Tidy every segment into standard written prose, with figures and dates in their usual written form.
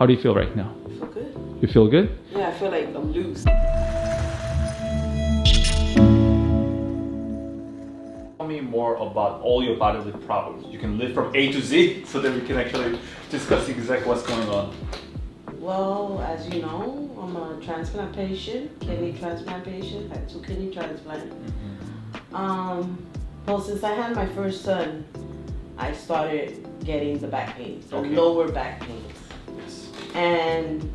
How do you feel right now? I feel good. You feel good? Yeah, I feel like I'm loose. Tell me more about all your bodily problems. You can live from A to Z so that we can actually discuss exactly what's going on. Well, as you know, I'm a transplant patient, kidney transplant patient. I had 2 kidney transplants. Well, since I had my first son, I started getting the back pains, the lower back pains. Yes. And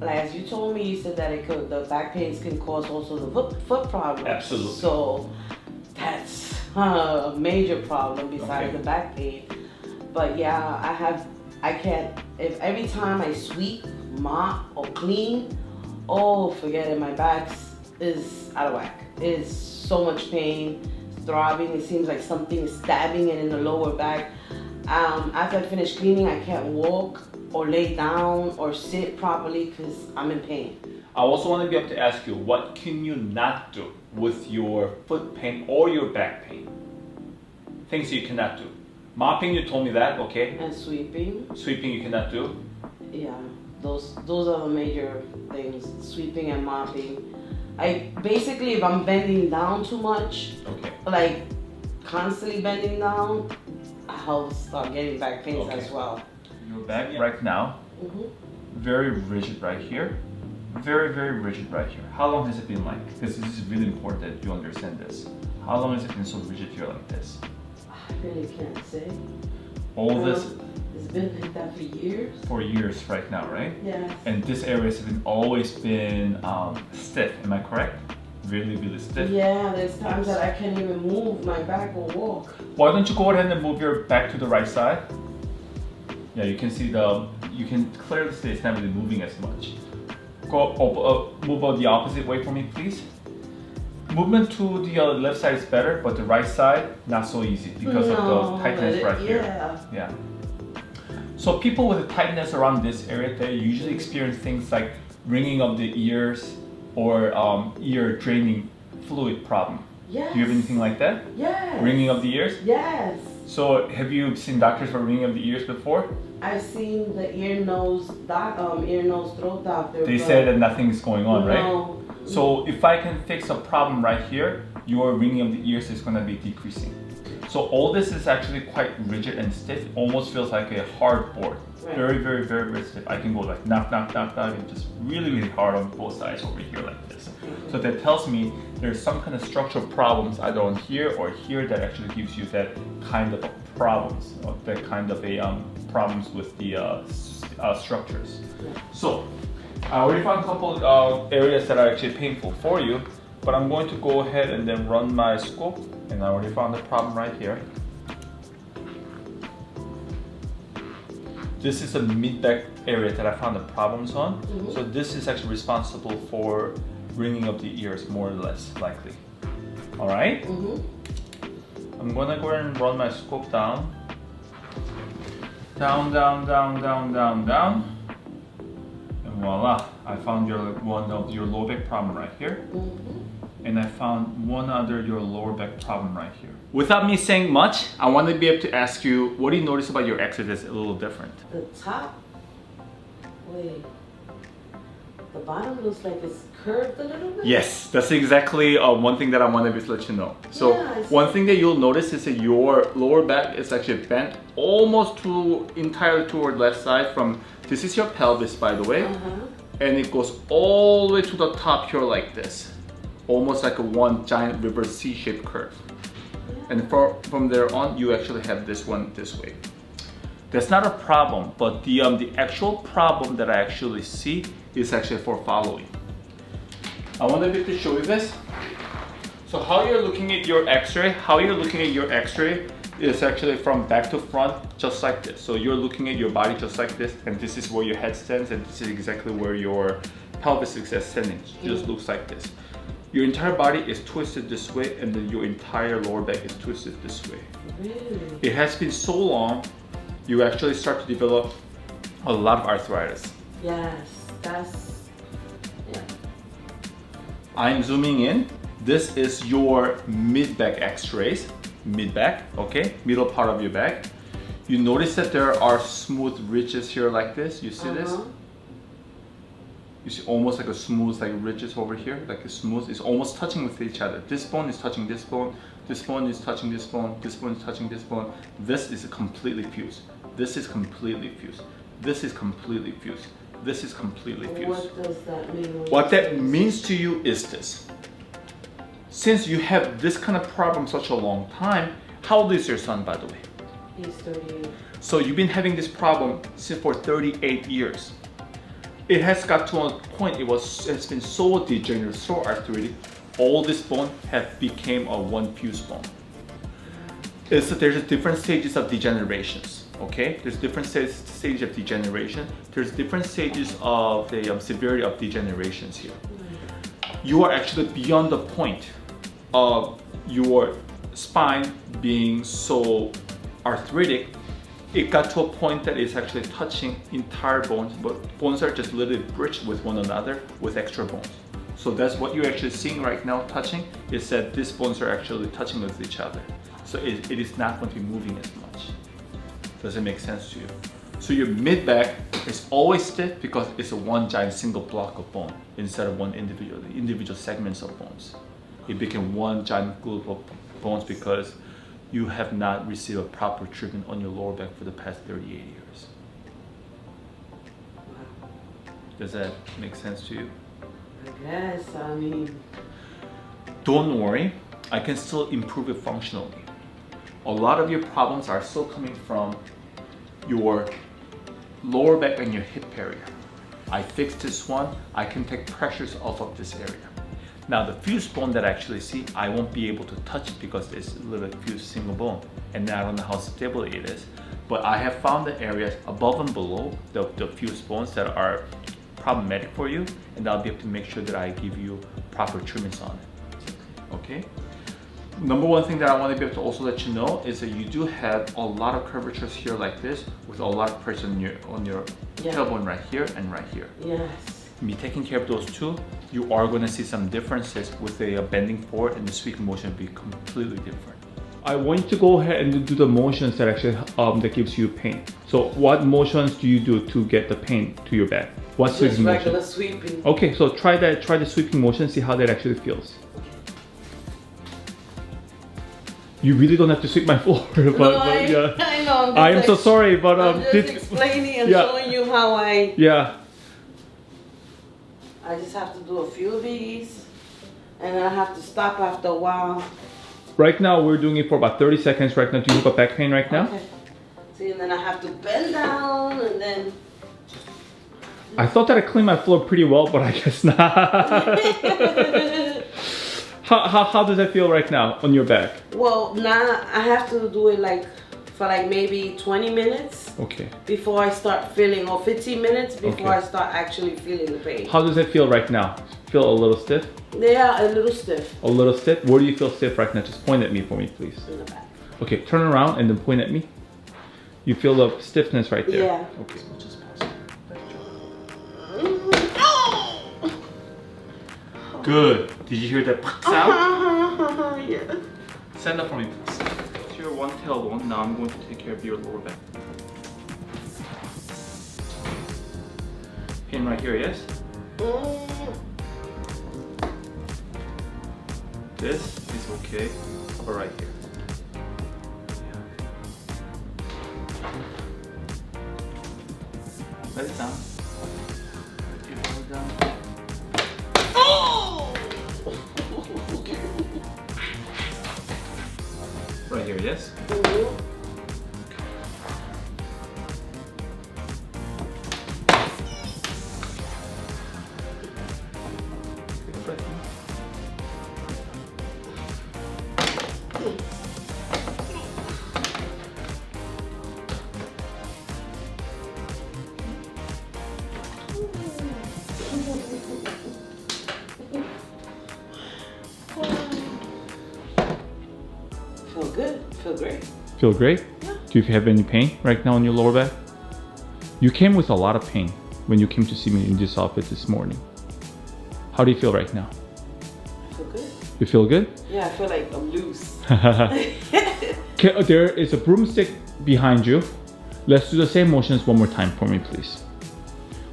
like as you told me, you said that the back pains can cause also the foot problems. Absolutely. So that's a major problem besides the back pain. But yeah, I can't, if every time I sweep, mop, or clean, oh, forget it, my back is out of whack. It's so much pain, throbbing. It seems like something is stabbing it in the lower back. After I finish cleaning, I can't walk or lay down or sit properly because I'm in pain. I also want to be able to ask you, what can you not do with your foot pain or your back pain? Things you cannot do. Mopping, you told me that, okay. And sweeping. Sweeping you cannot do. Yeah, those are the major things, sweeping and mopping. Basically, if I'm bending down too much, like constantly bending down, I'll start getting back pains as well. Your back right now, very rigid right here. Very, very rigid right here. How long has it been like? Because this is really important that you understand this. How long has it been so rigid here like this? I really can't say. All this? It's been like that for years. For years right now, right? Yes. And this area has always been stiff, am I correct? Really, really stiff? Yeah, there's times that I can't even move my back or walk. Why don't you go ahead and move your back to the right side? Yeah, you can see you can clearly see it's not really moving as much. Move on the opposite way for me, please. Movement to the left side is better, but the right side, not so easy because of the tightness right here. Yeah. So people with a tightness around this area, they usually experience things like ringing of the ears or ear draining fluid problem. Yes. Do you have anything like that? Yes. Ringing of the ears? Yes. So have you seen doctors for ringing of the ears before? I've seen the ear, nose, throat doctor. They said that nothing's going on, right? No. So if I can fix a problem right here, your ringing of the ears is going to be decreasing. So all this is actually quite rigid and stiff. It almost feels like a hard board. Right. Very, very, very, very stiff. I can go like knock, knock, knock, knock, and just really, really hard on both sides over here like this. So that tells me there's some kind of structural problems either on here or here that actually gives you that kind of a problems, or that kind of a problems with the structures. So I already found a couple areas that are actually painful for you, but I'm going to go ahead and then run my scope, and I already found the problem right here. This is a mid-back area that I found the problems on. So this is actually responsible for ringing of the ears, more or less likely. All right? I'm gonna go ahead and run my scope down. Down, down, down, down, down, down. And voila, I found one of your lower back problem right here. And I found one other your lower back problem right here. Without me saying much, I want to be able to ask you, what do you notice about your x-ray that's a little different? The top, wait, the bottom looks like it's curved a little bit? Yes, that's exactly one thing that I want to let you know. So one thing that you'll notice is that your lower back is actually bent almost entirely toward left side from, this is your pelvis by the way, and it goes all the way to the top here like this. Almost like a one giant reverse C-shaped curve. And from there on, you actually have this one this way. That's not a problem, but the actual problem that I actually see is actually for following. I want to show you this. So how you're looking at your x-ray, is actually from back to front, just like this. So you're looking at your body just like this, and this is where your head stands, and this is exactly where your pelvis is standing. It just looks like this. Your entire body is twisted this way, and then your entire lower back is twisted this way. Really? It has been so long, you actually start to develop a lot of arthritis. Yes, yeah. I'm zooming in. This is your mid-back x-rays. Mid-back, okay? Middle part of your back. You notice that there are smooth ridges here like this. You see this? You see almost like a smooth like ridges over here, like a smooth. It's almost touching with each other. This bone is touching this bone. This bone is touching this bone. This bone is touching this bone. This is completely fused. This is completely fused. This is completely fused. This is completely fused. What does that mean? What that means to you is this. Since you have this kind of problem such a long time, how old is your son, by the way? He's 38. So you've been having this problem for 38 years. It has got to a point it's been so degenerative, so arthritic, all this bone have became a one fused bone. There's different stages of degenerations. Okay, there's different stages of degeneration. There's different stages of the severity of degenerations here. You are actually beyond the point of your spine being so arthritic. It got to a point that it's actually touching entire bones, but bones are just literally bridged with one another with extra bones. So that's what you're actually seeing right now touching, is that these bones are actually touching with each other. So it is not going to be moving as much. Does it make sense to you? So your mid-back is always stiff because it's a one giant single block of bone instead of one individual segments of bones. It became one giant group of bones because you have not received a proper treatment on your lower back for the past 38 years. Does that make sense to you? I guess, I mean... Don't worry, I can still improve it functionally. A lot of your problems are still coming from your lower back and your hip area. I fixed this one, I can take pressures off of this area. Now the fused bone that I actually see, I won't be able to touch it because it's a little fused single bone, and I don't know how stable it is. But I have found the areas above and below the fused bones that are problematic for you, and I'll be able to make sure that I give you proper treatments on it. Okay? Number one thing that I want to be able to also let you know is that you do have a lot of curvatures here like this, with a lot of pressure on your tailbone right here and right here. Yes. Me taking care of those two, you are going to see some differences with the bending forward, and the sweeping motion will be completely different. I want you to go ahead and do the motions that actually that gives you pain. So what motions do you do to get the pain to your back? What sweeping motion? Regular sweeping. Okay, so try the sweeping motion, see how that actually feels. You really don't have to sweep my floor, but yeah. I know. I am so sorry, but I'm just explaining and showing you how I. Yeah. I just have to do a few of these, and I have to stop after a while. Right now, we're doing it for about 30 seconds right now. Do you have back pain right now? Okay. See, and then I have to bend down, and then... I thought that I cleaned my floor pretty well, but I guess not. How does that feel right now on your back? Well, now I have to do it for maybe 20 minutes. Okay. Before I start feeling, or 15 minutes before I start actually feeling the pain. How does it feel right now? Feel a little stiff? Yeah, a little stiff. A little stiff? Where do you feel stiff right now? Just point at me for me, please. In the back. Okay, turn around and then point at me. You feel the stiffness right there? Yeah. Okay, we'll just pause. Good. Did you hear that sound? Yeah. Stand up for me, please. That's your one tailbone. Now I'm going to take care of your lower back. Pain right here, yes? This is okay. How about right here? Let it down. Let it go down. Oh! Okay. Right here, yes? Feel good. Feel great. Feel great? Yeah. Do you have any pain right now in your lower back? You came with a lot of pain when you came to see me in this office this morning. How do you feel right now? I feel good. You feel good? Yeah, I feel like I'm loose. Okay, there is a broomstick behind you. Let's do the same motions one more time for me, please.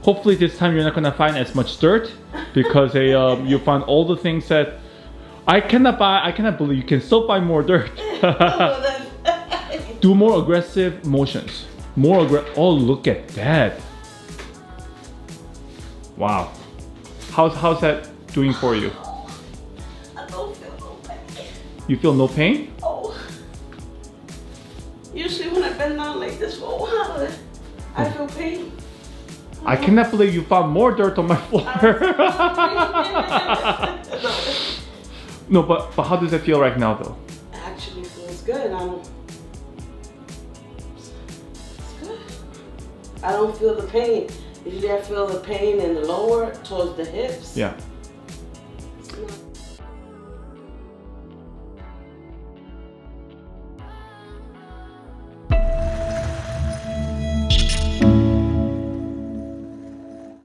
Hopefully this time you're not gonna find as much dirt because you found all the things that I cannot believe you can still find more dirt. Do more aggressive motions. Oh, look at that. Wow. How's that doing for you? I don't feel no pain. You feel no pain? Oh. Usually when I bend down like this for a while, I feel pain. I cannot believe you found more dirt on my floor. No, but how does it feel right now though? It actually feels good. It's good. I don't feel the pain. Usually I feel the pain in the lower towards the hips. Yeah.